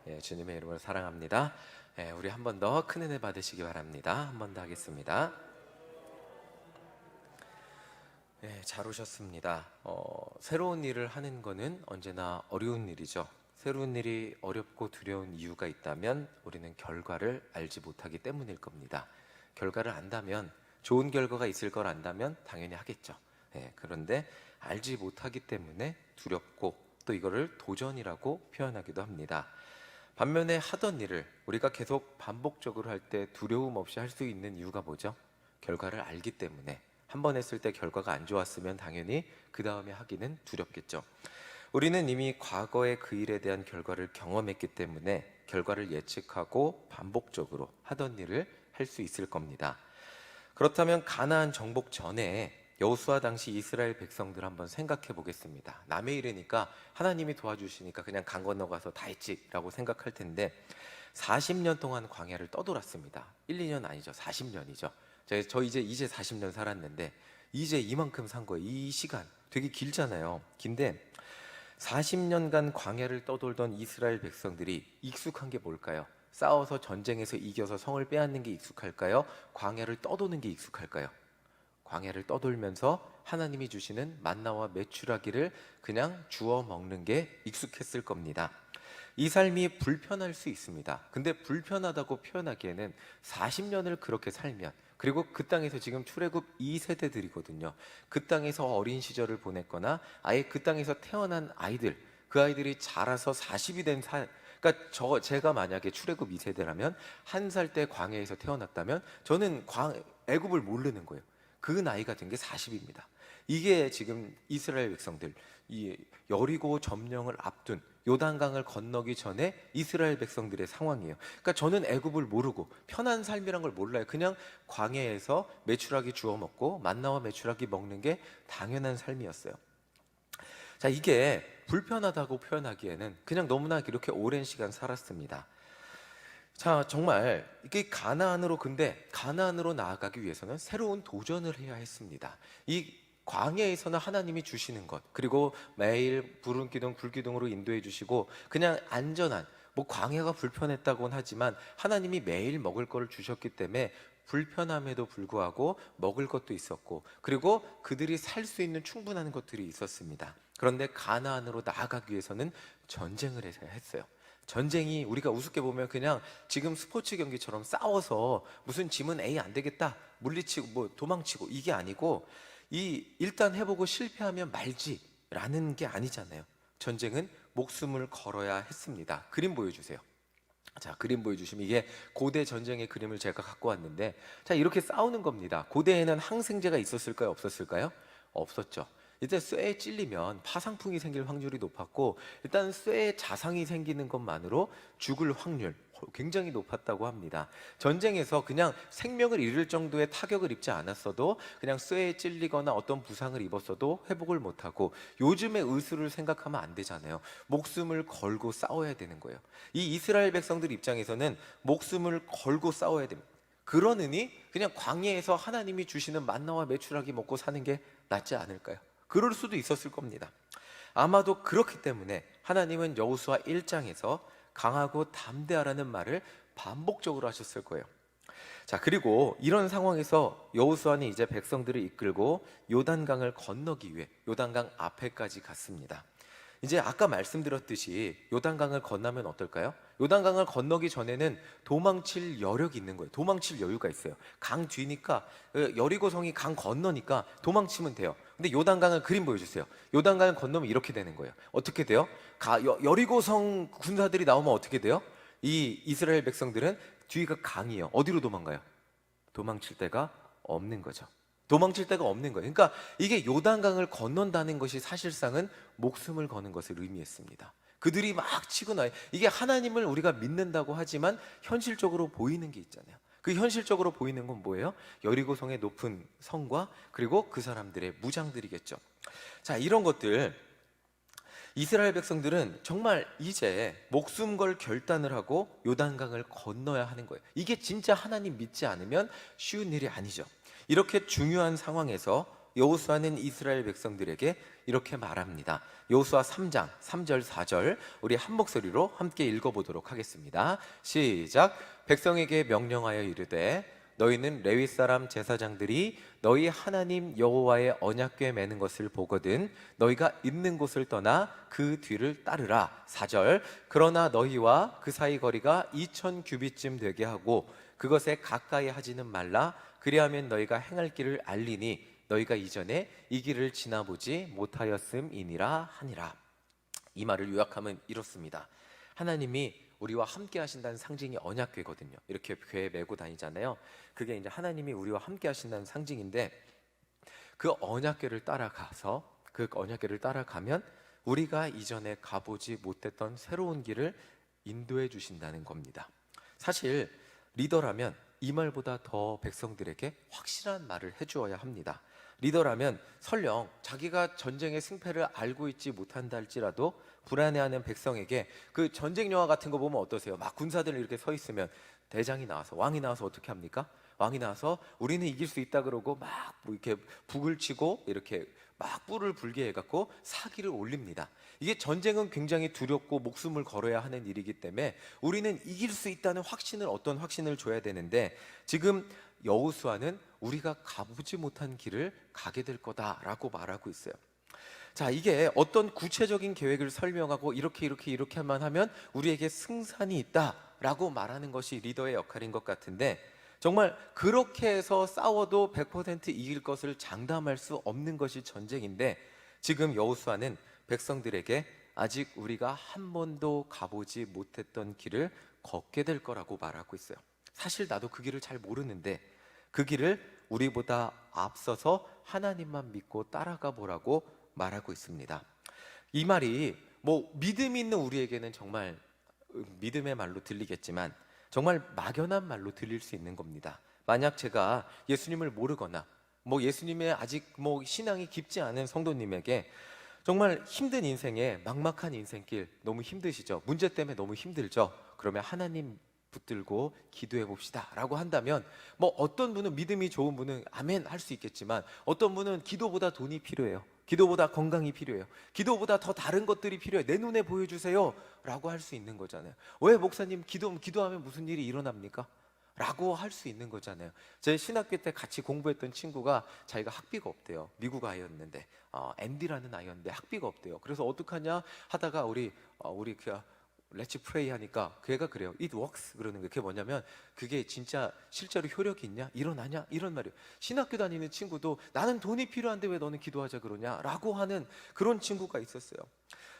예, 주님의 이름으로 사랑합니다. 예, 우리 한 번 더 큰 은혜 받으시기 바랍니다. 한 번 더 하겠습니다. 예, 잘 오셨습니다. 새로운 일을 하는 거는 언제나 어려운 일이죠. 새로운 일이 어렵고 두려운 이유가 있다면 우리는 결과를 알지 못하기 때문일 겁니다. 결과를 안다면, 좋은 결과가 있을 걸 안다면 당연히 하겠죠. 예, 그런데 알지 못하기 때문에 두렵고 또 이거를 도전이라고 표현하기도 합니다. 반면에 하던 일을 우리가 계속 반복적으로 할 때 두려움 없이 할 수 있는 이유가 뭐죠? 결과를 알기 때문에. 한 번 했을 때 결과가 안 좋았으면 당연히 그 다음에 하기는 두렵겠죠. 우리는 이미 과거의 그 일에 대한 결과를 경험했기 때문에 결과를 예측하고 반복적으로 하던 일을 할 수 있을 겁니다. 그렇다면 가나안 정복 전에 여호수아 당시 이스라엘 백성들 한번 생각해 보겠습니다. 남의 일이니까 하나님이 도와주시니까 그냥 강 건너가서 다 했지라고 생각할 텐데 40년 동안 광야를 떠돌았습니다. 1, 2년 아니죠. 40년이죠. 저 이제 40년 살았는데 이제 이만큼 산 거예요. 이 시간 되게 길잖아요. 긴데 40년간 광야를 떠돌던 이스라엘 백성들이 익숙한 게 뭘까요? 싸워서 전쟁에서 이겨서 성을 빼앗는 게 익숙할까요? 광야를 떠도는 게 익숙할까요? 광야를 떠돌면서 하나님이 주시는 만나와 메추라기를 그냥 주워 먹는 게 익숙했을 겁니다. 이 삶이 불편할 수 있습니다. 근데 불편하다고 표현하기에는 40년을 그렇게 살면, 그리고 그 땅에서 지금 출애굽 2세대들이거든요. 그 땅에서 어린 시절을 보냈거나 아예 그 땅에서 태어난 아이들, 그 아이들이 자라서 40이 된 그러니까 제가 만약에 출애굽 2세대라면 1살 때 광야에서 태어났다면 저는 애굽을 모르는 거예요. 그 나이가 된 게 40입니다. 이게 지금 이스라엘 백성들, 이 여리고 점령을 앞둔 요단강을 건너기 전에 이스라엘 백성들의 상황이에요. 그러니까 저는 애굽을 모르고 편한 삶이란 걸 몰라요. 그냥 광야에서 메추라기 주워 먹고 만나와 메추라기 먹는 게 당연한 삶이었어요. 자, 이게 불편하다고 표현하기에는 그냥 너무나 이렇게 오랜 시간 살았습니다. 자, 정말 이게 근데 가나안으로 나아가기 위해서는 새로운 도전을 해야 했습니다. 이 광야에서는 하나님이 주시는 것, 그리고 매일 불은 기둥 불기둥으로 인도해 주시고 그냥 안전한, 뭐 광야가 불편했다고는 하지만 하나님이 매일 먹을 거를 주셨기 때문에 불편함에도 불구하고 먹을 것도 있었고, 그리고 그들이 살 수 있는 충분한 것들이 있었습니다. 그런데 가나안으로 나아가기 위해서는 전쟁을 해야 했어요. 전쟁이 우리가 우습게 보면 그냥 지금 스포츠 경기처럼 싸워서 무슨 지면 에이 안 되겠다 물리치고 뭐 도망치고 이게 아니고, 일단 해보고 실패하면 말지라는 게 아니잖아요. 전쟁은 목숨을 걸어야 했습니다. 그림 보여주세요. 자, 그림 보여주시면 이게 고대 전쟁의 그림을 제가 갖고 왔는데, 자, 이렇게 싸우는 겁니다. 고대에는 항생제가 있었을까요? 없었을까요? 없었죠. 일단 쇠에 찔리면 파상풍이 생길 확률이 높았고, 일단 쇠에 자상이 생기는 것만으로 죽을 확률 굉장히 높았다고 합니다. 전쟁에서 그냥 생명을 잃을 정도의 타격을 입지 않았어도 그냥 쇠에 찔리거나 어떤 부상을 입었어도 회복을 못하고, 요즘의 의술을 생각하면 안 되잖아요. 목숨을 걸고 싸워야 되는 거예요. 이 이스라엘 백성들 입장에서는 목숨을 걸고 싸워야 됩니다. 그러느니 그냥 광야에서 하나님이 주시는 만나와 메추라기 먹고 사는 게 낫지 않을까요? 그럴 수도 있었을 겁니다. 아마도 그렇기 때문에 하나님은 여호수아 1장에서 강하고 담대하라는 말을 반복적으로 하셨을 거예요. 자, 그리고 이런 상황에서 여호수아는 이제 백성들을 이끌고 요단강을 건너기 위해 요단강 앞에까지 갔습니다. 이제 아까 말씀드렸듯이 요단강을 건너면 어떨까요? 요단강을 건너기 전에는 도망칠 여력이 있는 거예요. 도망칠 여유가 있어요. 강 뒤니까, 여리고성이 강 건너니까 도망치면 돼요. 근데 요단강을 그림 보여주세요. 요단강을 건너면 이렇게 되는 거예요. 어떻게 돼요? 여리고성 군사들이 나오면 어떻게 돼요? 이 이스라엘 백성들은 뒤가 강이에요. 어디로 도망가요? 도망칠 데가 없는 거죠. 도망칠 데가 없는 거예요. 그러니까 이게 요단강을 건넌다는 것이 사실상은 목숨을 거는 것을 의미했습니다. 그들이 막 치고 나요. 이게 하나님을 우리가 믿는다고 하지만 현실적으로 보이는 게 있잖아요. 그 현실적으로 보이는 건 뭐예요? 여리고성의 높은 성과 그리고 그 사람들의 무장들이겠죠. 자, 이런 것들 이스라엘 백성들은 정말 이제 목숨 걸 결단을 하고 요단강을 건너야 하는 거예요. 이게 진짜 하나님 믿지 않으면 쉬운 일이 아니죠. 이렇게 중요한 상황에서 여호수아는 이스라엘 백성들에게 이렇게 말합니다. 여호수아 3장 3절 4절 우리 한 목소리로 함께 읽어보도록 하겠습니다. 시작. 백성에게 명령하여 이르되 너희는 레위 사람 제사장들이 너희 하나님 여호와의 언약궤 매는 것을 보거든 너희가 있는 곳을 떠나 그 뒤를 따르라. 4절. 그러나 너희와 그 사이 거리가 2000 규빗쯤 되게 하고 그것에 가까이 하지는 말라. 그리하면 너희가 행할 길을 알리니 너희가 이전에 이 길을 지나보지 못하였음이니라 하니라. 이 말을 요약하면 이렇습니다. 하나님이 우리와 함께 하신다는 상징이 언약궤거든요. 이렇게 궤 메고 다니잖아요. 그게 이제 하나님이 우리와 함께 하신다는 상징인데, 그 언약궤를 따라가면 우리가 이전에 가보지 못했던 새로운 길을 인도해 주신다는 겁니다. 사실 리더라면 이 말보다 더 백성들에게 확실한 말을 해주어야 합니다. 리더라면 설령 자기가 전쟁의 승패를 알고 있지 못한다 할지라도 불안해하는 백성에게, 그 전쟁 영화 같은 거 보면 어떠세요? 막 군사들이 이렇게 서 있으면 대장이 나와서, 왕이 나와서 어떻게 합니까? 왕이 나와서 우리는 이길 수 있다 그러고 막 이렇게 북을 치고 이렇게 막 뿔을 불게 해갖고 사기를 올립니다. 이게 전쟁은 굉장히 두렵고 목숨을 걸어야 하는 일이기 때문에 우리는 이길 수 있다는 확신을, 어떤 확신을 줘야 되는데, 지금 여호수아는 우리가 가보지 못한 길을 가게 될 거다라고 말하고 있어요. 자, 이게 어떤 구체적인 계획을 설명하고 이렇게만 하면 우리에게 승산이 있다라고 말하는 것이 리더의 역할인 것 같은데, 정말 그렇게 해서 싸워도 100% 이길 것을 장담할 수 없는 것이 전쟁인데, 지금 여호수아는 백성들에게 아직 우리가 한 번도 가보지 못했던 길을 걷게 될 거라고 말하고 있어요. 사실 나도 그 길을 잘 모르는데 그 길을 우리보다 앞서서 하나님만 믿고 따라가 보라고 말하고 있습니다. 이 말이 믿음 있는 우리에게는 정말 믿음의 말로 들리겠지만 정말 막연한 말로 들릴 수 있는 겁니다. 만약 제가 예수님을 모르거나 예수님의 아직 신앙이 깊지 않은 성도님에게 정말 힘든 인생에, 막막한 인생길 너무 힘드시죠? 문제 때문에 너무 힘들죠? 그러면 하나님 붙들고 기도해 봅시다 라고 한다면, 어떤 분은, 믿음이 좋은 분은 아멘 할 수 있겠지만, 어떤 분은 기도보다 돈이 필요해요, 기도보다 건강이 필요해요, 기도보다 더 다른 것들이 필요해요, 내 눈에 보여주세요 라고 할 수 있는 거잖아요. 왜 목사님 기도하면 무슨 일이 일어납니까? 라고 할 수 있는 거잖아요. 제 신학교 때 같이 공부했던 친구가 자기가 학비가 없대요. 미국 아이였는데 앤디라는 아이였는데 학비가 없대요. 그래서 어떡하냐 하다가 우리 그 렛츠 프레이 하니까 그 애가 그래요. It works 그러는 게, 그게 뭐냐면 그게 진짜 실제로 효력이 있냐, 일어나냐, 이런 말이에요. 신학교 다니는 친구도 나는 돈이 필요한데 왜 너는 기도하자 그러냐 라고 하는 그런 친구가 있었어요.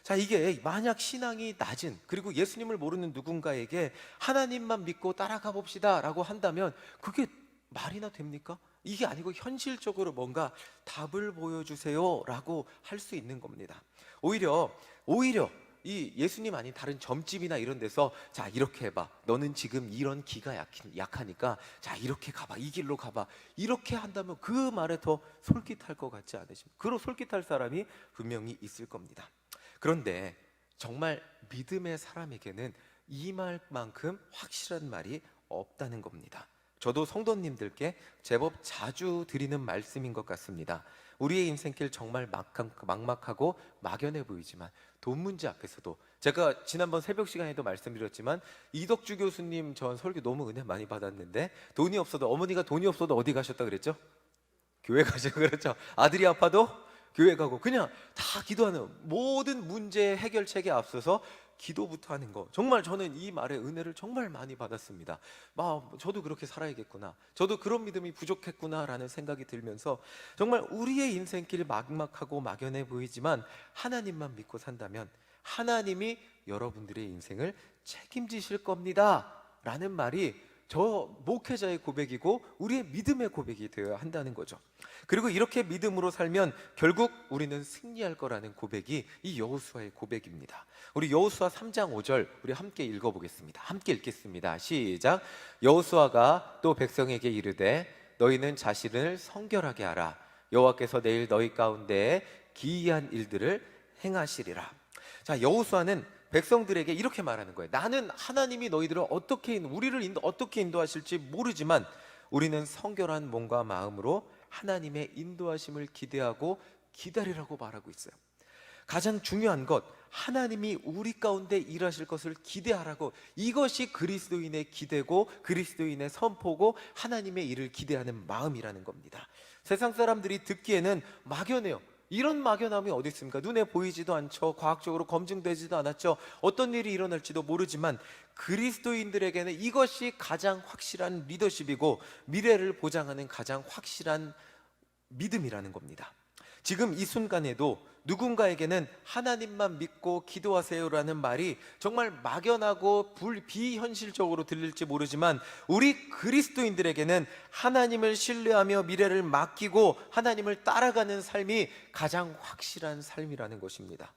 자, 이게 만약 신앙이 낮은, 그리고 예수님을 모르는 누군가에게 하나님만 믿고 따라가 봅시다 라고 한다면 그게 말이나 됩니까? 이게 아니고 현실적으로 뭔가 답을 보여주세요 라고 할 수 있는 겁니다. 오히려 이 예수님 아닌 다른 점집이나 이런 데서, 자, 이렇게 해봐, 너는 지금 이런 기가 약하니까 자, 이렇게 가봐, 이 길로 가봐, 이렇게 한다면 그 말에 더 솔깃할 것 같지 않으십니까? 그런 솔깃할 사람이 분명히 있을 겁니다. 그런데 정말 믿음의 사람에게는 이 말만큼 확실한 말이 없다는 겁니다. 저도 성도님들께 제법 자주 드리는 말씀인 것 같습니다. 우리의 인생길 정말 막막하고 막연해 보이지만 돈 문제 앞에서도, 제가 지난번 새벽 시간에도 말씀드렸지만 이덕주 교수님 전 설교 너무 은혜 많이 받았는데, 돈이 없어도, 어머니가 돈이 없어도 어디 가셨다 그랬죠? 교회 가시고 그랬죠. 아들이 아파도 교회 가고, 그냥 다 기도하는, 모든 문제 해결책에 앞서서 기도부터 하는 거, 정말 저는 이 말의 은혜를 정말 많이 받았습니다. 저도 그렇게 살아야겠구나, 저도 그런 믿음이 부족했구나 라는 생각이 들면서, 정말 우리의 인생길 막막하고 막연해 보이지만 하나님만 믿고 산다면 하나님이 여러분들의 인생을 책임지실 겁니다 라는 말이 저 목회자의 고백이고 우리의 믿음의 고백이 되어야 한다는 거죠. 그리고 이렇게 믿음으로 살면 결국 우리는 승리할 거라는 고백이 이 여호수아의 고백입니다. 우리 여호수아 3장 5절 우리 함께 읽어보겠습니다. 함께 읽겠습니다. 시작. 여호수아가 또 백성에게 이르되 너희는 자신을 성결하게 하라. 여호와께서 내일 너희 가운데 기이한 일들을 행하시리라. 자, 여호수아는 백성들에게 이렇게 말하는 거예요. 나는 하나님이 너희들을 우리를 어떻게 인도하실지 모르지만 우리는 성결한 몸과 마음으로 하나님의 인도하심을 기대하고 기다리라고 말하고 있어요. 가장 중요한 것, 하나님이 우리 가운데 일하실 것을 기대하라고. 이것이 그리스도인의 기대고 그리스도인의 선포고 하나님의 일을 기대하는 마음이라는 겁니다. 세상 사람들이 듣기에는 막연해요. 이런 막연함이 어디 있습니까? 눈에 보이지도 않죠. 과학적으로 검증되지도 않았죠. 어떤 일이 일어날지도 모르지만 그리스도인들에게는 이것이 가장 확실한 리더십이고 미래를 보장하는 가장 확실한 믿음이라는 겁니다. 지금 이 순간에도 누군가에게는 하나님만 믿고 기도하세요라는 말이 정말 막연하고 비현실적으로 들릴지 모르지만 우리 그리스도인들에게는 하나님을 신뢰하며 미래를 맡기고 하나님을 따라가는 삶이 가장 확실한 삶이라는 것입니다.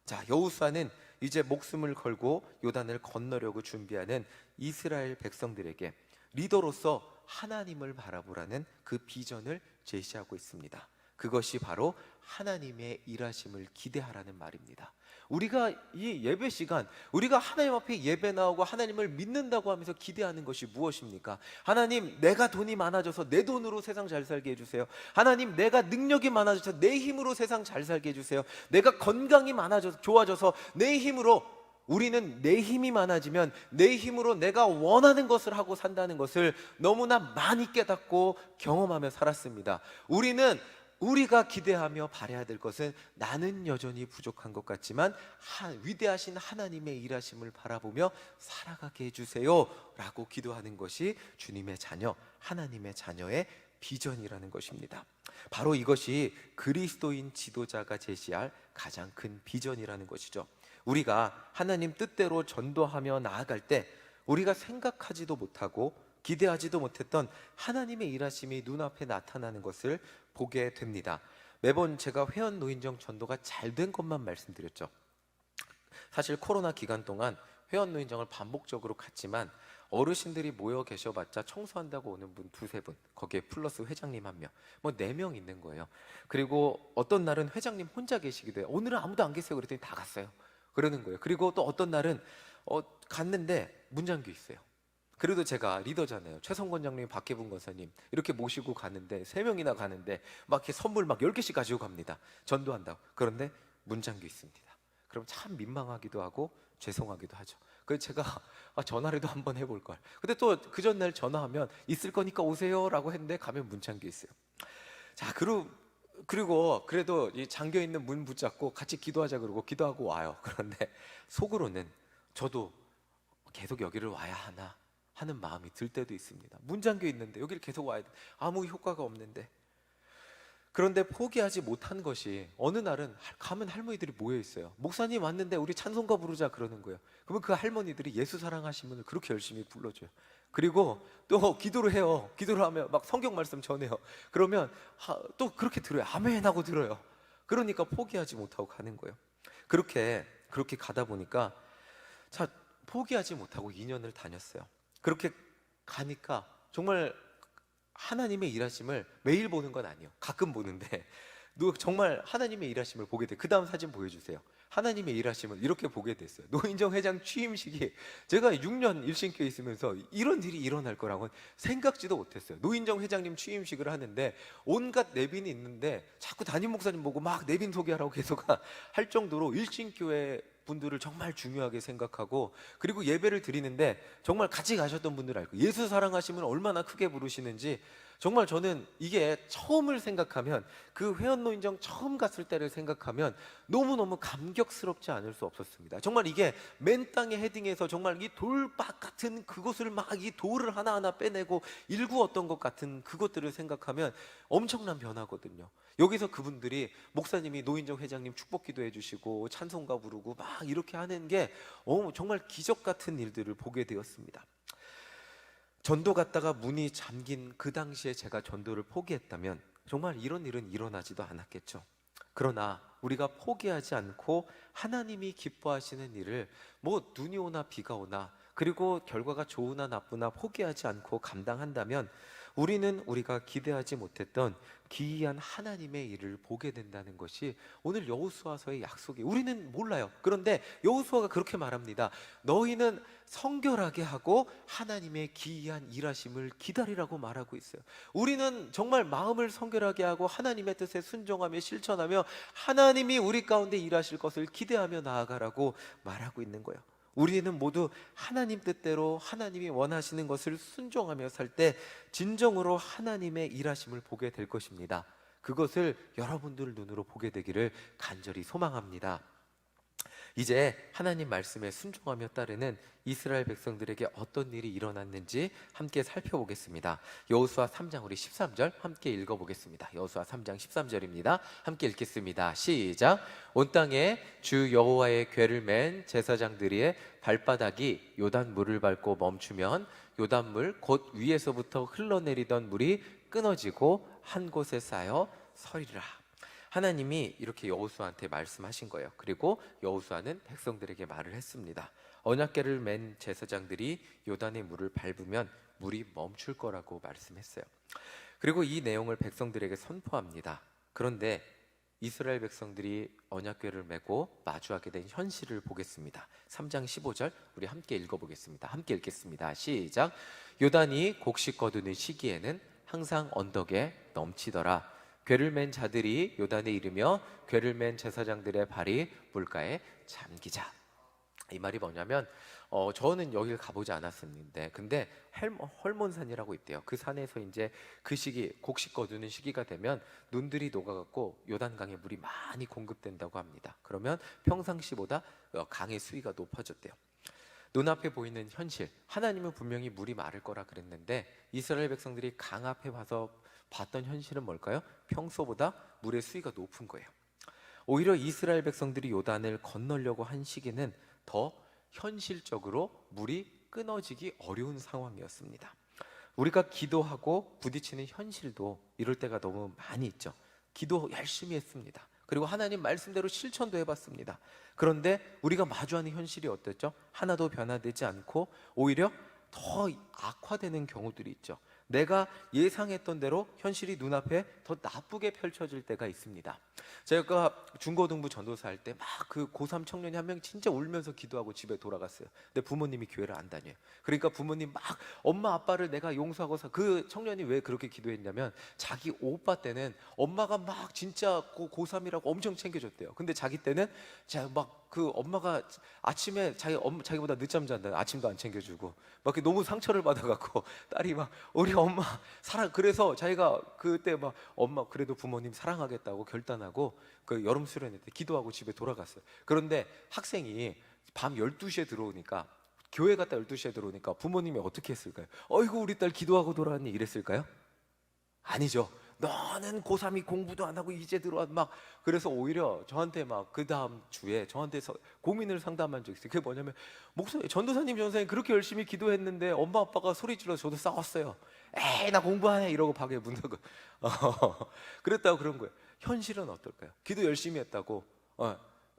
자, 여호수아는 이제 목숨을 걸고 요단을 건너려고 준비하는 이스라엘 백성들에게 리더로서 하나님을 바라보라는 그 비전을 제시하고 있습니다. 그것이 바로 하나님의 일하심을 기대하라는 말입니다. 우리가 이 예배 시간, 우리가 하나님 앞에 예배 나오고 하나님을 믿는다고 하면서 기대하는 것이 무엇입니까? 하나님, 내가 돈이 많아져서 내 돈으로 세상 잘 살게 해주세요. 하나님, 내가 능력이 많아져서 내 힘으로 세상 잘 살게 해주세요. 내가 건강이 좋아져서 내 힘으로. 우리는 내 힘이 많아지면 내 힘으로 내가 원하는 것을 하고 산다는 것을 너무나 많이 깨닫고 경험하며 살았습니다. 우리가 기대하며 바라야 될 것은 나는 여전히 부족한 것 같지만 위대하신 하나님의 일하심을 바라보며 살아가게 해주세요 라고 기도하는 것이 주님의 자녀, 하나님의 자녀의 비전이라는 것입니다. 바로 이것이 그리스도인 지도자가 제시할 가장 큰 비전이라는 것이죠. 우리가 하나님 뜻대로 전도하며 나아갈 때 우리가 생각하지도 못하고 기대하지도 못했던 하나님의 일하심이 눈앞에 나타나는 것을 보게 됩니다. 매번 제가 회원 노인정 전도가 잘 된 것만 말씀드렸죠. 사실 코로나 기간 동안 회원 노인정을 반복적으로 갔지만 어르신들이 모여 계셔봤자 청소한다고 오는 분 두세 분, 거기에 플러스 회장님 한 명, 뭐 4명 있는 거예요. 그리고 어떤 날은 회장님 혼자 계시기도 해요. 오늘은 아무도 안 계세요 그랬더니 다 갔어요 그러는 거예요. 그리고 또 어떤 날은 갔는데 문 잠겨 있어요. 그래도 제가 리더잖아요. 최성권 장님, 박혜분 권사님 이렇게 모시고 가는데 3명이나 가는데 막 이렇게 선물 막 10개씩 가지고 갑니다. 전도한다고. 그런데 문 잠겨 있습니다. 그럼 참 민망하기도 하고 죄송하기도 하죠. 그래서 제가 전화라도 한번 해볼 걸. 근데 또 그 전날 전화하면 있을 거니까 오세요 라고 했는데 가면 문 잠겨 있어요. 자, 그리고 그래도 이 잠겨 있는 문 붙잡고 같이 기도하자 그러고 기도하고 와요. 그런데 속으로는 저도 계속 여기를 와야 하나 하는 마음이 들 때도 있습니다. 문 잠겨 있는데 여기를 계속 와야 돼. 아무 효과가 없는데. 그런데 포기하지 못한 것이 어느 날은 가면 할머니들이 모여 있어요. 목사님 왔는데 우리 찬송가 부르자 그러는 거예요. 그러면 그 할머니들이 예수 사랑하시면 그렇게 열심히 불러줘요. 그리고 또 기도를 해요. 기도를 하면 막 성경 말씀 전해요. 그러면 또 그렇게 들어요. 아멘 하고 들어요. 그러니까 포기하지 못하고 가는 거예요. 그렇게 가다 보니까 포기하지 못하고 2년을 다녔어요. 그렇게 가니까 정말 하나님의 일하심을 매일 보는 건 아니에요. 가끔 보는데 정말 하나님의 일하심을 보게 돼. 그 다음 사진 보여주세요. 하나님의 일하심을 이렇게 보게 됐어요. 노인정 회장 취임식이 제가 6년 일신교에 있으면서 이런 일이 일어날 거라고는 생각지도 못했어요. 노인정 회장님 취임식을 하는데 온갖 내빈이 있는데 자꾸 담임 목사님 보고 막 내빈 소개하라고 계속 할 정도로 일신교회 분들을 정말 중요하게 생각하고, 그리고 예배를 드리는데 정말 같이 가셨던 분들 알고 예수 사랑하시면 얼마나 크게 부르시는지 정말 저는 이게 처음을 생각하면, 그 회원노인정 처음 갔을 때를 생각하면 너무너무 감격스럽지 않을 수 없었습니다. 정말 이게 맨 땅에 헤딩해서 정말 이 돌박 같은 그곳을 막 이 돌을 하나하나 빼내고 일구었던 것 같은 그것들을 생각하면 엄청난 변화거든요. 여기서 그분들이 목사님이 노인정 회장님 축복 기도해 주시고 찬송가 부르고 막 이렇게 하는 게 정말 기적 같은 일들을 보게 되었습니다. 전도 갔다가 문이 잠긴 그 당시에 제가 전도를 포기했다면 정말 이런 일은 일어나지도 않았겠죠. 그러나 우리가 포기하지 않고 하나님이 기뻐하시는 일을 뭐 눈이 오나 비가 오나, 그리고 결과가 좋으나 나쁘나 포기하지 않고 감당한다면 우리는 우리가 기대하지 못했던 기이한 하나님의 일을 보게 된다는 것이 오늘 여호수아서의 약속이, 우리는 몰라요. 그런데 여호수아가 그렇게 말합니다. 너희는 성결하게 하고 하나님의 기이한 일하심을 기다리라고 말하고 있어요. 우리는 정말 마음을 성결하게 하고 하나님의 뜻에 순종하며 실천하며 하나님이 우리 가운데 일하실 것을 기대하며 나아가라고 말하고 있는 거예요. 우리는 모두 하나님 뜻대로 하나님이 원하시는 것을 순종하며 살 때 진정으로 하나님의 일하심을 보게 될 것입니다. 그것을 여러분들 눈으로 보게 되기를 간절히 소망합니다. 이제 하나님 말씀에 순종하며 따르는 이스라엘 백성들에게 어떤 일이 일어났는지 함께 살펴보겠습니다. 여호수아 3장 우리 13절 함께 읽어보겠습니다. 여호수아 3장 13절입니다. 함께 읽겠습니다. 시작. 온 땅에 주 여호와의 궤를 맨 제사장들의 발바닥이 요단 물을 밟고 멈추면 요단물 곧 위에서부터 흘러내리던 물이 끊어지고 한 곳에 쌓여 서리라. 하나님이 이렇게 여호수아한테 말씀하신 거예요. 그리고 여호수아는 백성들에게 말을 했습니다. 언약궤를 맨 제사장들이 요단의 물을 밟으면 물이 멈출 거라고 말씀했어요. 그리고 이 내용을 백성들에게 선포합니다. 그런데 이스라엘 백성들이 언약궤를 메고 마주하게 된 현실을 보겠습니다. 3장 15절 우리 함께 읽어보겠습니다. 함께 읽겠습니다. 시작. 요단이 곡식 거두는 시기에는 항상 언덕에 넘치더라. 궤를 맨 자들이 요단에 이르며 궤를 맨 제사장들의 발이 물가에 잠기자. 이 말이 뭐냐면 저는 여기를 가보지 않았었는데 근데 헐몬산이라고 있대요. 그 산에서 이제 그 시기 곡식 거두는 시기가 되면 눈들이 녹아갖고 요단강에 물이 많이 공급된다고 합니다. 그러면 평상시보다 강의 수위가 높아졌대요. 눈앞에 보이는 현실, 하나님은 분명히 물이 마를 거라 그랬는데 이스라엘 백성들이 강 앞에 와서 봤던 현실은 뭘까요? 평소보다 물의 수위가 높은 거예요. 오히려 이스라엘 백성들이 요단을 건너려고 한 시기는 더 현실적으로 물이 끊어지기 어려운 상황이었습니다. 우리가 기도하고 부딪히는 현실도 이럴 때가 너무 많이 있죠. 기도 열심히 했습니다. 그리고 하나님 말씀대로 실천도 해봤습니다. 그런데 우리가 마주하는 현실이 어땠죠? 하나도 변화되지 않고 오히려 더 악화되는 경우들이 있죠. 내가 예상했던 대로 현실이 눈앞에 더 나쁘게 펼쳐질 때가 있습니다. 제가 중고등부 전도사 할 때 막 그 고3 청년이 한 명 진짜 울면서 기도하고 집에 돌아갔어요. 근데 부모님이 교회를 안 다녀요. 그러니까 부모님 막 엄마 아빠를 내가 용서하고서, 그 청년이 왜 그렇게 기도했냐면 자기 오빠 때는 엄마가 막 진짜 고3이라고 엄청 챙겨줬대요. 근데 자기 때는 제가 막 그 엄마가 아침에 자기보다 늦잠 잔다. 아침도 안 챙겨주고 막 너무 상처를 받아갖고 딸이 막 우리 엄마 사랑, 그래서 자기가 그때 막 엄마 그래도 부모님 사랑하겠다고 결단하고 그 여름 수련회 때 기도하고 집에 돌아갔어요. 그런데 학생이 밤 12시에 들어오니까, 교회 갔다 12시에 들어오니까 부모님이 어떻게 했을까요? 어이구 우리 딸 기도하고 돌아왔니 이랬을까요? 아니죠. 너는 고3이 공부도 안 하고 이제 들어와 막. 그래서 오히려 저한테 막 그 다음 주에 저한테 고민을 상담한 적이 있어요. 그게 뭐냐면, 목사님, 전도사님 그렇게 열심히 기도했는데 엄마 아빠가 소리 질러서 저도 싸웠어요. 에이 나 공부 안 해 이러고 방에 문 닫고 그랬다고 그런 거예요. 현실은 어떨까요? 기도 열심히 했다고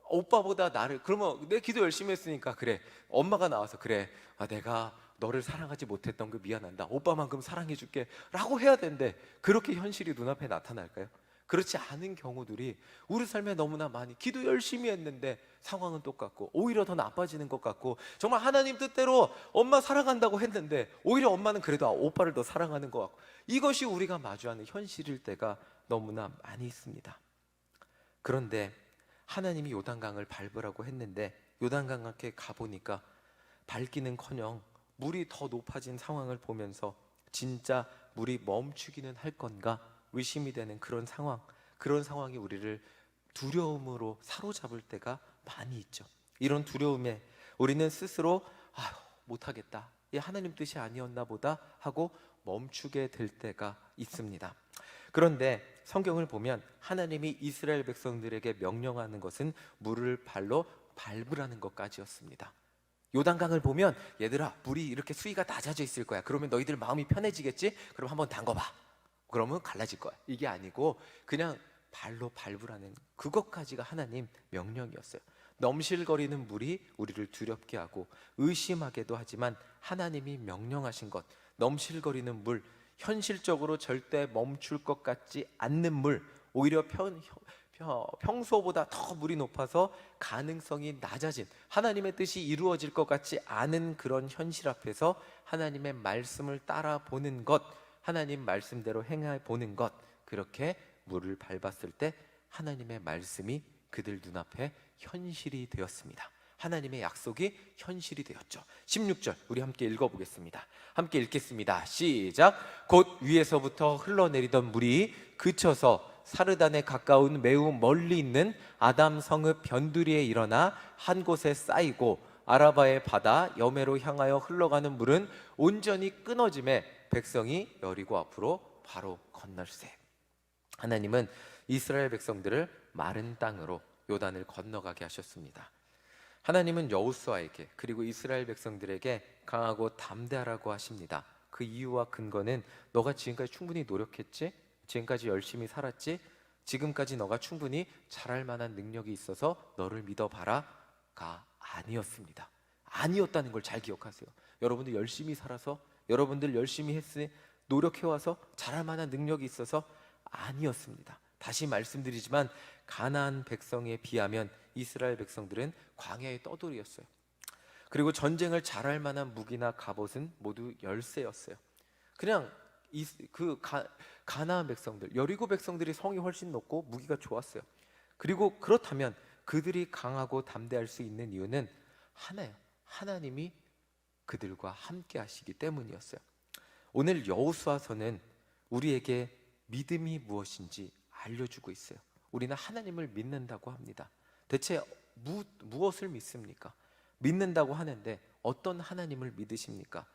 오빠보다 나를, 그러면 내 기도 열심히 했으니까 그래, 엄마가 나와서 그래 내가 너를 사랑하지 못했던 거 미안한다, 오빠만큼 사랑해줄게 라고 해야 되는데 그렇게 현실이 눈앞에 나타날까요? 그렇지 않은 경우들이 우리 삶에 너무나 많이, 기도 열심히 했는데 상황은 똑같고 오히려 더 나빠지는 것 같고, 정말 하나님 뜻대로 엄마 사랑한다고 했는데 오히려 엄마는 그래도 오빠를 더 사랑하는 것 같고, 이것이 우리가 마주하는 현실일 때가 너무나 많이 있습니다. 그런데 하나님이 요단강을 밟으라고 했는데 요단강 앞에 가보니까 밟기는커녕 물이 더 높아진 상황을 보면서 진짜 물이 멈추기는 할 건가 의심이 되는 그런 상황이 우리를 두려움으로 사로잡을 때가 많이 있죠. 이런 두려움에 우리는 스스로 못하겠다, 이 하나님 뜻이 아니었나 보다 하고 멈추게 될 때가 있습니다. 그런데 성경을 보면 하나님이 이스라엘 백성들에게 명령하는 것은 물을 발로 밟으라는 것까지였습니다. 요단강을 보면 얘들아 물이 이렇게 수위가 낮아져 있을 거야. 그러면 너희들 마음이 편해지겠지? 그럼 한번 담궈봐. 그러면 갈라질 거야. 이게 아니고 그냥 발로 밟으라는 그것까지가 하나님 명령이었어요. 넘실거리는 물이 우리를 두렵게 하고 의심하게도 하지만 하나님이 명령하신 것, 넘실거리는 물, 현실적으로 절대 멈출 것 같지 않는 물, 오히려 평소보다 더 물이 높아서 가능성이 낮아진, 하나님의 뜻이 이루어질 것 같지 않은 그런 현실 앞에서 하나님의 말씀을 따라보는 것, 하나님 말씀대로 행해보는 것, 그렇게 물을 밟았을 때 하나님의 말씀이 그들 눈앞에 현실이 되었습니다. 하나님의 약속이 현실이 되었죠. 16절 우리 함께 읽어보겠습니다. 함께 읽겠습니다. 시작. 곧 위에서부터 흘러내리던 물이 그쳐서 사르단에 가까운 매우 멀리 있는 아담 성읍 변두리에 일어나 한 곳에 쌓이고, 아라바의 바다 여매로 향하여 흘러가는 물은 온전히 끊어짐에 백성이 여리고 앞으로 바로 건널세. 하나님은 이스라엘 백성들을 마른 땅으로 요단을 건너가게 하셨습니다. 하나님은 여호수아에게 그리고 이스라엘 백성들에게 강하고 담대하라고 하십니다. 그 이유와 근거는 너가 지금까지 충분히 노력했지? 지금까지 열심히 살았지? 지금까지 너가 충분히 잘할 만한 능력이 있어서 너를 믿어봐라가 아니었습니다. 아니었다는 걸 잘 기억하세요. 여러분들 열심히 살아서, 여러분들 열심히 했으니 노력해와서 잘할 만한 능력이 있어서 아니었습니다. 다시 말씀드리지만 가나안 백성에 비하면 이스라엘 백성들은 광야의 떠돌이였어요. 그리고 전쟁을 잘할 만한 무기나 갑옷은 모두 열쇠였어요. 그냥 가나안 백성들, 여리고 백성들이 성이 훨씬 높고 무기가 좋았어요. 그리고 그렇다면 그들이 강하고 담대할 수 있는 이유는 하나예요. 하나님이 그들과 함께 하시기 때문이었어요. 오늘 여호수아서는 우리에게 믿음이 무엇인지 알려주고 있어요. 우리는 하나님을 믿는다고 합니다. 대체 무엇을 믿습니까? 믿는다고 하는데 어떤 하나님을 믿으십니까?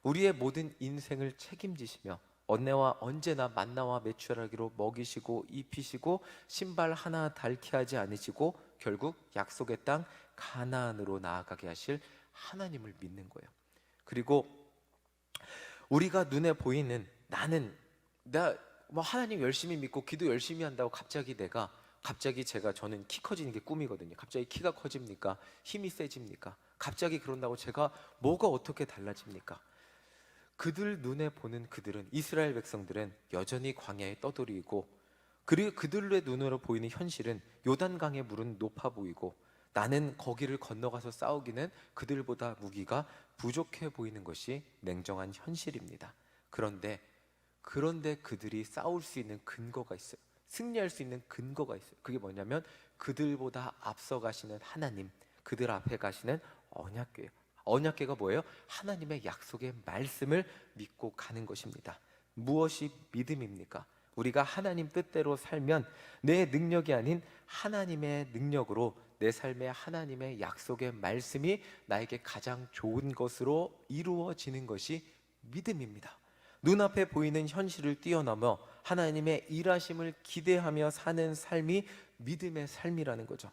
우리의 모든 인생을 책임지시며 언제와 언제나 만나와 메추라기로 먹이시고 입히시고 신발 하나 닳게 하지 않으시고 결국 약속의 땅 가나안으로 나아가게 하실 하나님을 믿는 거예요. 그리고 우리가 눈에 보이는 하나님 열심히 믿고 기도 열심히 한다고 갑자기 저는 키 커지는 게 꿈이거든요. 갑자기 키가 커집니까? 힘이 세집니까? 갑자기 그런다고 제가 뭐가 어떻게 달라집니까? 그들 눈에 보는 그들은, 이스라엘 백성들은 여전히 광야에 떠돌이고, 그리고 그들의 눈으로 보이는 현실은 요단강의 물은 높아 보이고, 나는 거기를 건너가서 싸우기는 그들보다 무기가 부족해 보이는 것이 냉정한 현실입니다. 그런데 그들이 싸울 수 있는 근거가 있어요. 승리할 수 있는 근거가 있어요. 그게 뭐냐면 그들보다 앞서 가시는 하나님, 그들 앞에 가시는 언약궤예요. 언약궤가 뭐예요? 하나님의 약속의 말씀을 믿고 가는 것입니다. 무엇이 믿음입니까? 우리가 하나님 뜻대로 살면 내 능력이 아닌 하나님의 능력으로 내 삶에 하나님의 약속의 말씀이 나에게 가장 좋은 것으로 이루어지는 것이 믿음입니다. 눈앞에 보이는 현실을 뛰어넘어 하나님의 일하심을 기대하며 사는 삶이 믿음의 삶이라는 거죠.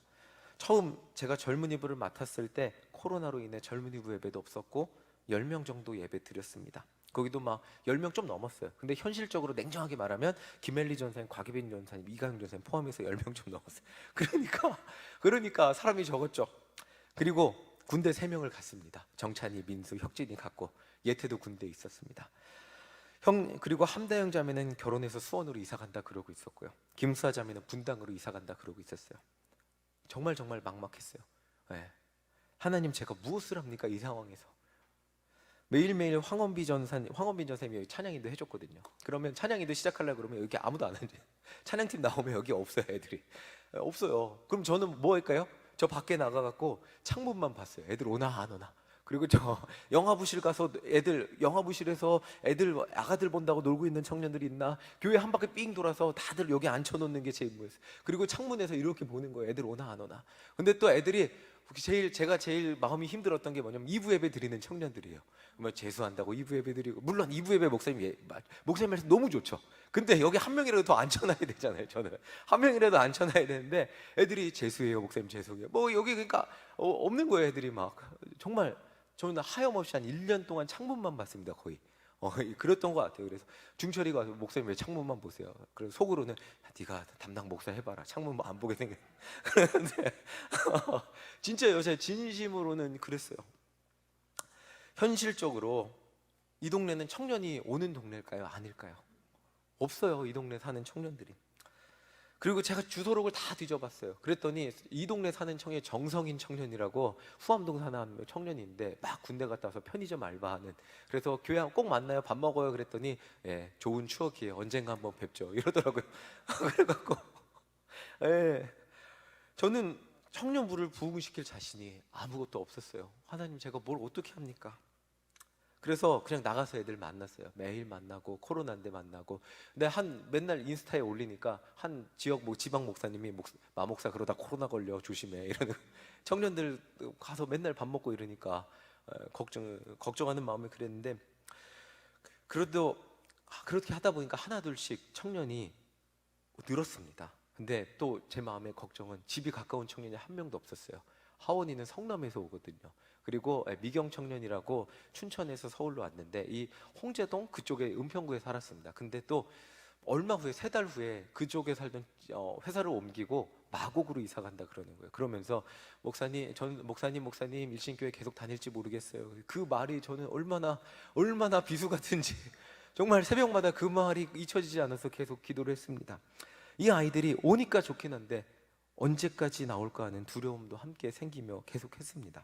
처음 제가 젊은이부를 맡았을 때 코로나로 인해 젊은이부 예배도 없었고 10명 정도 예배 드렸습니다. 거기도 막 10명 좀 넘었어요. 근데 현실적으로 냉정하게 말하면 김엘리 전사님, 곽예빈 전사님, 이강영 전사님 포함해서 10명 좀 넘었어요. 그러니까 사람이 적었죠. 그리고 군대 3명을 갔습니다. 정찬이, 민수, 혁진이 갔고 예태도 군대에 있었습니다. 그리고 함다영 자매는 결혼해서 수원으로 이사 간다 그러고 있었고요. 김수아 자매는 분당으로 이사 간다 그러고 있었어요. 정말 막막했어요. 네. 하나님, 제가 무엇을 합니까 이 상황에서? 매일매일 황원빈 전사님이 여기 찬양인도 해줬거든요. 그러면 찬양인도 시작하려고 그러면 여기 아무도 안 하는데 찬양팀 나오면 여기 없어요. 애들이 없어요. 그럼 저는 뭐 할까요? 저 밖에 나가갖고 창문만 봤어요. 애들 오나 안 오나. 그리고 저 영화부실 가서 영화부실에서 아가들 본다고 놀고 있는 청년들이 있나, 교회 한 바퀴 삥 돌아서 다들 여기 앉혀놓는 게 제 임무였어요. 그리고 창문에서 이렇게 보는 거예요. 애들 오나 안 오나. 근데 또 애들이 제가 제일 마음이 힘들었던 게 뭐냐면 2부 예배 드리는 청년들이에요. 뭐 재수한다고 2부 예배 드리고, 물론 2부 예배 목사님 말씀 너무 좋죠. 근데 여기 한 명이라도 더 앉혀놔야 되잖아요. 저는 한 명이라도 앉혀놔야 되는데 애들이 재수해요, 목사님 재수해요. 뭐 여기 그러니까 없는 거예요. 애들이 막 정말. 저는 하염없이 한 1년 동안 창문만 봤습니다. 거의 그랬던 것 같아요. 그래서 중철이가 와서 목사님 왜 창문만 보세요? 그래서 속으로는 네가 담당 목사 해봐라. 창문만 안 보게 생겼. 그런데 진짜 요새 진심으로는 그랬어요. 현실적으로 이 동네는 청년이 오는 동네일까요? 아닐까요? 없어요. 이 동네 사는 청년들이. 그리고 제가 주소록을 다 뒤져봤어요. 그랬더니 이 동네 사는 청년 정성인 청년이라고 후암동 사는 청년인데 막 군대 갔다 와서 편의점 알바하는. 그래서 교회 꼭 만나요. 밥 먹어요. 그랬더니 예, 좋은 추억이에요. 언젠가 한번 뵙죠. 이러더라고요. 그래갖고 예, 저는 청년부를 부흥시킬 자신이 아무것도 없었어요. 하나님, 제가 뭘 어떻게 합니까? 그래서 그냥 나가서 애들 만났어요. 매일 만나고 코로나인데 만나고. 근데 맨날 인스타에 올리니까 한 지역 지방 목사님이 마목사 그러다 코로나 걸려 조심해 이러는 청년들 가서 맨날 밥 먹고 이러니까 걱정하는 마음이 그랬는데, 그래도 그렇게 하다 보니까 하나 둘씩 청년이 늘었습니다. 근데 또 제 마음의 걱정은 집이 가까운 청년이 한 명도 없었어요. 하원이는 성남에서 오거든요. 그리고 미경 청년이라고 춘천에서 서울로 왔는데 이 홍제동 그쪽에 은평구에 살았습니다. 근데 또 얼마 후에 3달 후에 그쪽에 살던 회사를 옮기고 마곡으로 이사 간다 그러는 거예요. 그러면서 목사님 일신교회 계속 다닐지 모르겠어요. 그 말이 저는 얼마나 비수 같은지 정말 새벽마다 그 말이 잊혀지지 않아서 계속 기도를 했습니다. 이 아이들이 오니까 좋긴 한데 언제까지 나올까 하는 두려움도 함께 생기며 계속했습니다.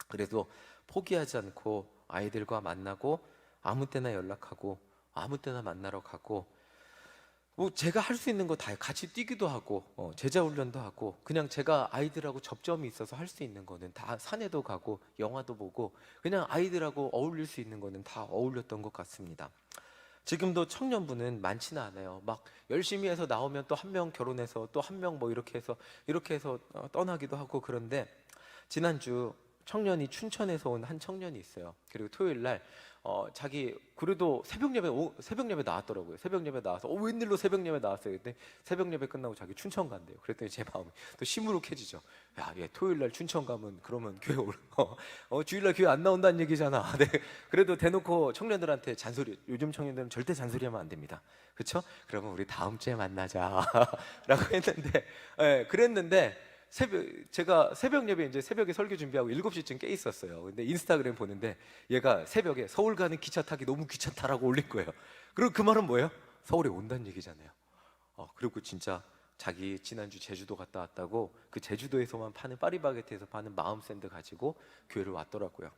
그래도 포기하지 않고 아이들과 만나고 아무 때나 연락하고 아무 때나 만나러 가고, 뭐 제가 할 수 있는 거 다 같이 뛰기도 하고 제자 훈련도 하고, 그냥 제가 아이들하고 접점이 있어서 할 수 있는 거는 다 산에도 가고 영화도 보고 그냥 아이들하고 어울릴 수 있는 거는 다 어울렸던 것 같습니다. 지금도 청년부는 많지는 않아요. 막 열심히 해서 나오면 또 한 명 결혼해서 또 한 명 뭐 이렇게 해서 떠나기도 하고. 그런데 지난주 청년이 춘천에서 온 한 청년이 있어요. 그리고 토요일 날 자기 그래도 새벽 예배 나왔더라고요. 새벽 예배 나와서 웬일로 새벽 예배 나왔어요. 근데 새벽 예배 끝나고 자기 춘천 간대요. 그랬더니 제 마음이 또 시무룩해지죠. 야, 얘 토요일 날 춘천 가면 그러면 교회 주일 날 교회 안 나온다는 얘기잖아. 네. 그래도 대놓고 청년들한테 잔소리. 요즘 청년들은 절대 잔소리하면 안 됩니다. 그렇죠? 그러면 우리 다음 주에 만나자라고 했는데, 그랬는데 제가 새벽 예배 이제 새벽에 설교 준비하고 7시쯤 깨 있었어요. 근데 인스타그램 보는데 얘가 새벽에 서울 가는 기차 타기 너무 귀찮다라고 올린 거예요. 그리고 그 말은 뭐예요? 서울에 온다는 얘기잖아요. 그리고 진짜 자기 지난주 제주도 갔다 왔다고 그 제주도에서만 파는 파리바게트에서 파는 마음 샌드 가지고 교회를 왔더라고요.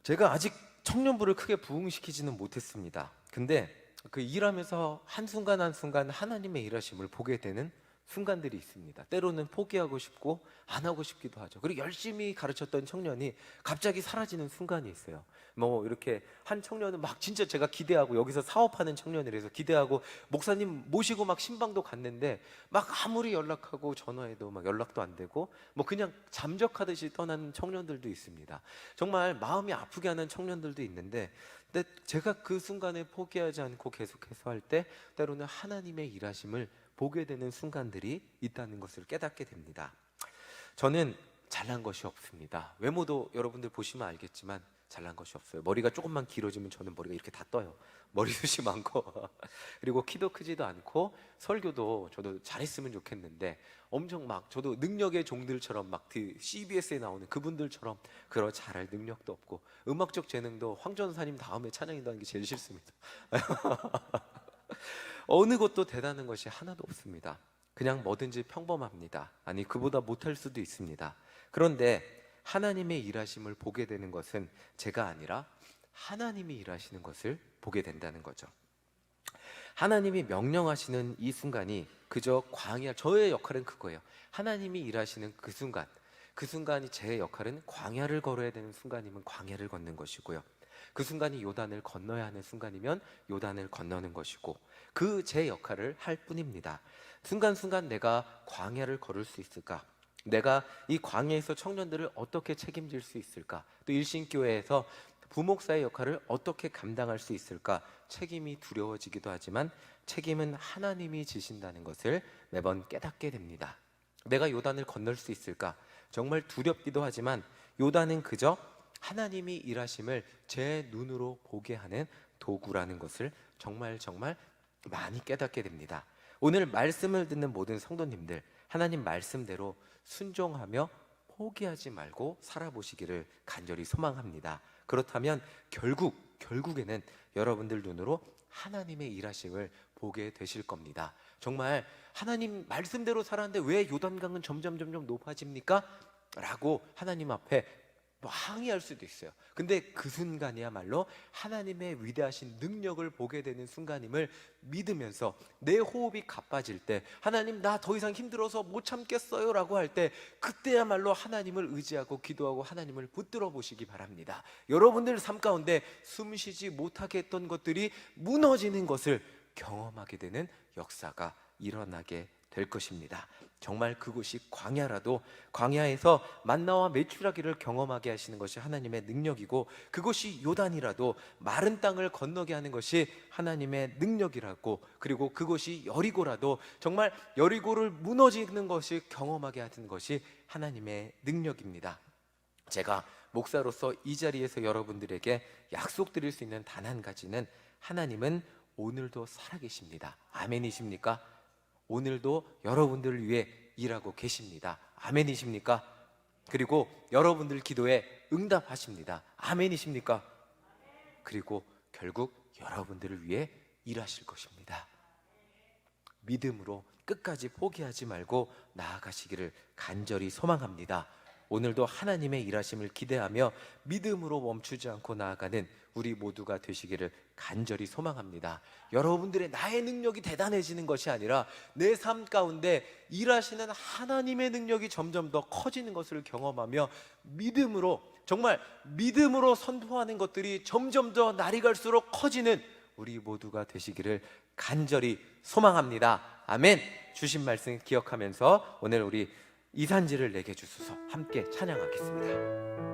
제가 아직 청년부를 크게 부흥시키지는 못했습니다. 근데 그 일하면서 한순간 한순간 하나님의 일하심을 보게 되는 순간들이 있습니다. 때로는 포기하고 싶고 안 하고 싶기도 하죠. 그리고 열심히 가르쳤던 청년이 갑자기 사라지는 순간이 있어요. 뭐 이렇게 한 청년은 막 진짜 제가 기대하고 여기서 사업하는 청년이라서 기대하고 목사님 모시고 막 신방도 갔는데 막 아무리 연락하고 전화해도 막 연락도 안 되고 뭐 그냥 잠적하듯이 떠나는 청년들도 있습니다. 정말 마음이 아프게 하는 청년들도 있는데, 근데 제가 그 순간에 포기하지 않고 계속해서 할 때 때로는 하나님의 일하심을 보게 되는 순간들이 있다는 것을 깨닫게 됩니다. 저는 잘난 것이 없습니다. 외모도 여러분들 보시면 알겠지만 잘난 것이 없어요. 머리가 조금만 길어지면 저는 머리가 이렇게 다 떠요. 머리숱이 많고 그리고 키도 크지도 않고 설교도 저도 잘했으면 좋겠는데 엄청 막 저도 능력의 종들처럼 막 CBS에 나오는 그분들처럼 그런 잘할 능력도 없고, 음악적 재능도 황전사님 다음에 찬양인다는 게 제일 싫습니다. 어느 것도 대단한 것이 하나도 없습니다. 그냥 뭐든지 평범합니다. 아니, 그보다 못할 수도 있습니다. 그런데 하나님의 일하심을 보게 되는 것은 제가 아니라 하나님이 일하시는 것을 보게 된다는 거죠. 하나님이 명령하시는 이 순간이 그저 저의 역할은 그거예요. 하나님이 일하시는 그 순간이 제 역할은 광야를 걸어야 되는 순간이면 광야를 걷는 것이고요. 그 순간이 요단을 건너야 하는 순간이면 요단을 건너는 것이고, 그 제 역할을 할 뿐입니다. 순간순간 내가 광야를 걸을 수 있을까? 내가 이 광야에서 청년들을 어떻게 책임질 수 있을까? 또 일신교회에서 부목사의 역할을 어떻게 감당할 수 있을까? 책임이 두려워지기도 하지만 책임은 하나님이 지신다는 것을 매번 깨닫게 됩니다. 내가 요단을 건널 수 있을까? 정말 두렵기도 하지만 요단은 그저 하나님이 일하심을 제 눈으로 보게 하는 도구라는 것을 정말 많이 깨닫게 됩니다. 오늘 말씀을 듣는 모든 성도님들, 하나님 말씀대로 순종하며 포기하지 말고 살아보시기를 간절히 소망합니다. 그렇다면 결국에는 여러분들 눈으로 하나님의 일하심을 보게 되실 겁니다. 정말 하나님 말씀대로 살았는데 왜 요단강은 점점 높아집니까? 라고 하나님 앞에 항의할 수도 있어요. 근데 그 순간이야말로 하나님의 위대하신 능력을 보게 되는 순간임을 믿으면서 내 호흡이 가빠질 때, 하나님 나 더 이상 힘들어서 못 참겠어요 라고 할 때, 그때야말로 하나님을 의지하고 기도하고 하나님을 붙들어 보시기 바랍니다. 여러분들 삶 가운데 숨쉬지 못하게 했던 것들이 무너지는 것을 경험하게 되는 역사가 일어나게 될 것입니다. 정말 그곳이 광야라도 광야에서 만나와 메추라기를 경험하게 하시는 것이 하나님의 능력이고, 그곳이 요단이라도 마른 땅을 건너게 하는 것이 하나님의 능력이라고, 그리고 그곳이 여리고라도 정말 여리고를 무너지는 것이 경험하게 하는 것이 하나님의 능력입니다. 제가 목사로서 이 자리에서 여러분들에게 약속드릴 수 있는 단 한 가지는, 하나님은 오늘도 살아계십니다. 아멘이십니까? 오늘도 여러분들을 위해 일하고 계십니다. 아멘이십니까? 그리고 여러분들 기도에 응답하십니다. 아멘이십니까? 그리고 결국 여러분들을 위해 일하실 것입니다. 믿음으로 끝까지 포기하지 말고 나아가시기를 간절히 소망합니다. 오늘도 하나님의 일하심을 기대하며 믿음으로 멈추지 않고 나아가는 우리 모두가 되시기를 간절히 소망합니다. 여러분들의 나의 능력이 대단해지는 것이 아니라 내 삶 가운데 일하시는 하나님의 능력이 점점 더 커지는 것을 경험하며 믿음으로, 정말 믿음으로 선포하는 것들이 점점 더 날이 갈수록 커지는 우리 모두가 되시기를 간절히 소망합니다. 아멘. 주신 말씀 기억하면서 오늘 우리 이산지를 내게 주소서 함께 찬양하겠습니다.